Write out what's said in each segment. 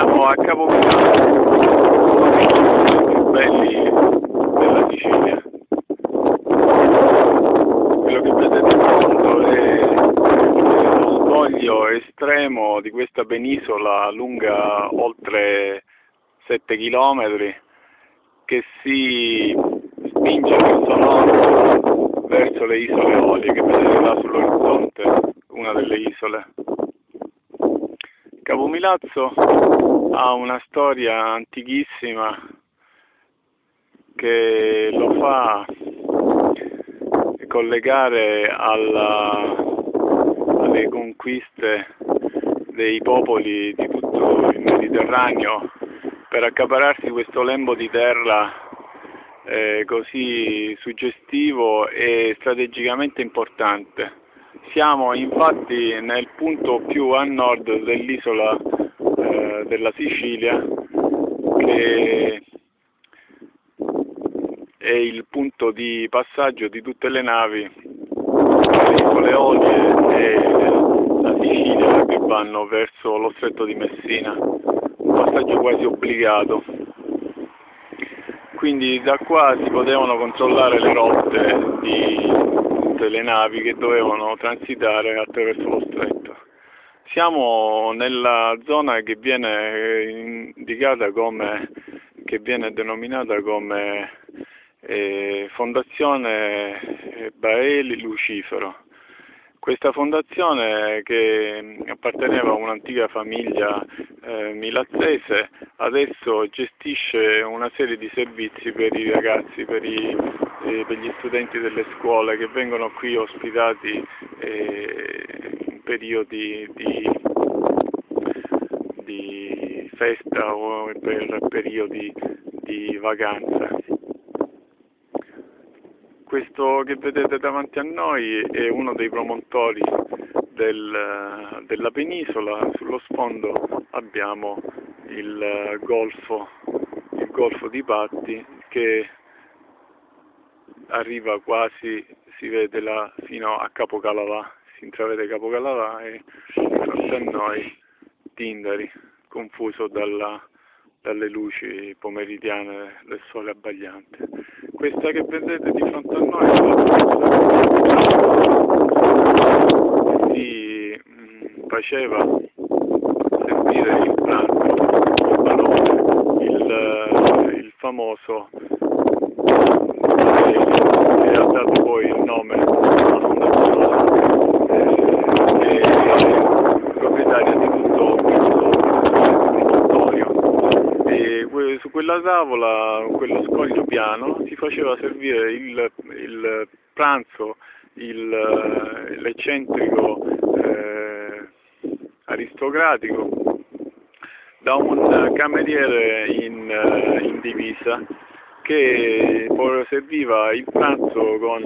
Siamo a Capomilano, uno dei posti più belli della Sicilia. Quello che vedete in fondo è lo scoglio estremo di questa penisola lunga oltre 7 km che si spinge verso nord, verso le isole Eolie, che vedete là sull'orizzonte, una delle isole. Capomilazzo ha una storia antichissima che lo fa collegare alle conquiste dei popoli di tutto il Mediterraneo per accaparrarsi questo lembo di terra così suggestivo e strategicamente importante. Siamo infatti nel punto più a nord dell'isola della Sicilia, che è il punto di passaggio di tutte le navi tra le isole Eolie e la Sicilia che vanno verso lo stretto di Messina, un passaggio quasi obbligato. Quindi da qua si potevano controllare le rotte di tutte le navi che dovevano transitare attraverso lo stretto. Siamo nella zona che viene indicata che viene denominata come Fondazione Baeli Lucifero. Questa fondazione, che apparteneva a un'antica famiglia milazzese, adesso gestisce una serie di servizi per i ragazzi, per gli studenti delle scuole che vengono qui ospitati in periodi di festa o per periodi di vacanza. Questo che vedete davanti a noi è uno dei promontori della penisola. Sullo sfondo abbiamo il golfo di Patti, che arriva quasi, si vede là fino a Capocalavà, si intravede Capocalavà e di fronte a noi Tindari, confuso dalle luci pomeridiane del sole abbagliante. Questa che vedete di fronte a noi è la si faceva servire il pranzo, il barone, il famoso che ha dato poi il nome alla fondazione, proprietaria di tutto su quella tavola, quello piano, si faceva servire il pranzo, l'eccentrico aristocratico, da un cameriere in divisa che poi serviva il pranzo con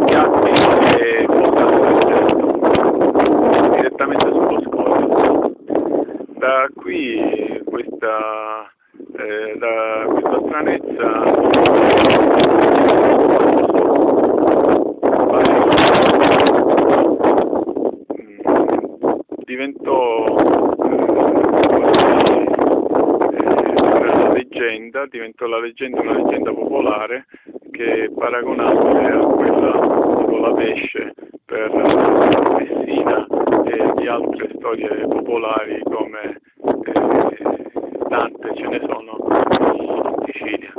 piatti e direttamente sullo scoglio. Da qui questa stranezza diventò una leggenda popolare che è paragonabile a quella tipo la pesce per Messina e di altre storie popolari come tante ce ne sono in Sicilia.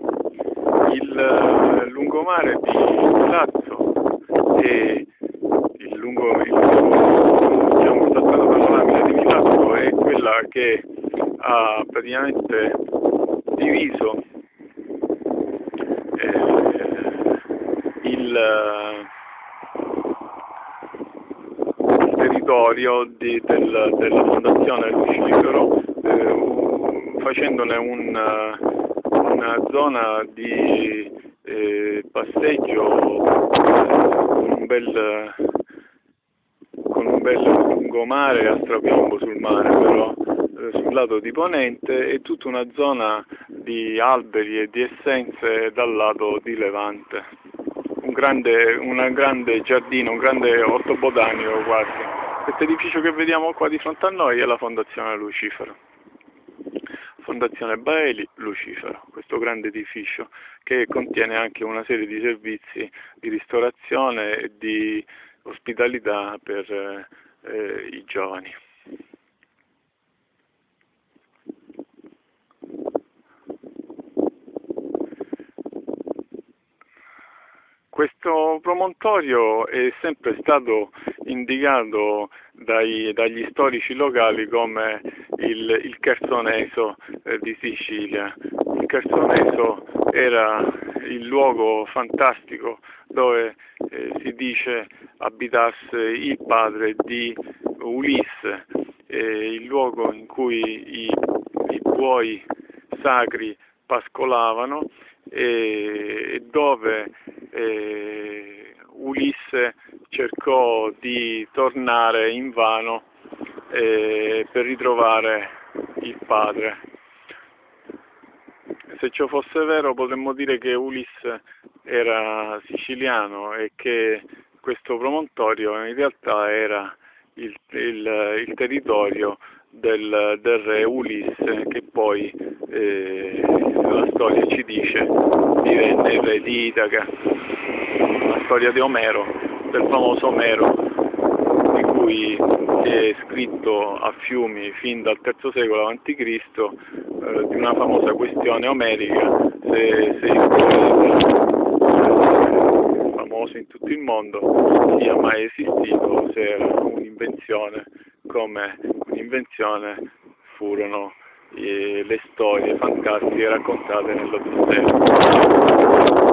Il lungomare di Milazzo e diciamo, la strada panoramica di Milazzo è quella che ha praticamente diviso il territorio della Fondazione Lucifero, facendone una zona di passeggio con un bel lungomare a strapiombo sul mare, però sul lato di ponente, e tutta una zona di alberi e di essenze dal lato di levante. Un grande giardino, un grande orto botanico quasi. Questo edificio che vediamo qua di fronte a noi è la Fondazione Lucifero. Fondazione Baeli Lucifero, questo grande edificio che contiene anche una serie di servizi di ristorazione e di ospitalità per i giovani. Questo promontorio è sempre stato indicato dagli storici locali come il Chersoneso di Sicilia. Il Chersoneso era il luogo fantastico dove si dice abitasse il padre di Ulisse, il luogo in cui i buoi sacri pascolavano e dove Ulisse cercò di tornare invano per ritrovare il padre. Se ciò fosse vero potremmo dire che Ulisse era siciliano e che questo promontorio in realtà era il territorio del re Ulisse, che poi la storia ci dice divenne il re di Itaca. La storia di Omero, del famoso Omero, di cui si è scritto a fiumi fin dal III secolo a.C., di una famosa questione omerica, se il poeta famoso in tutto il mondo sia mai esistito, se era un'invenzione, come un'invenzione furono le storie fantastiche raccontate nell'Odissea.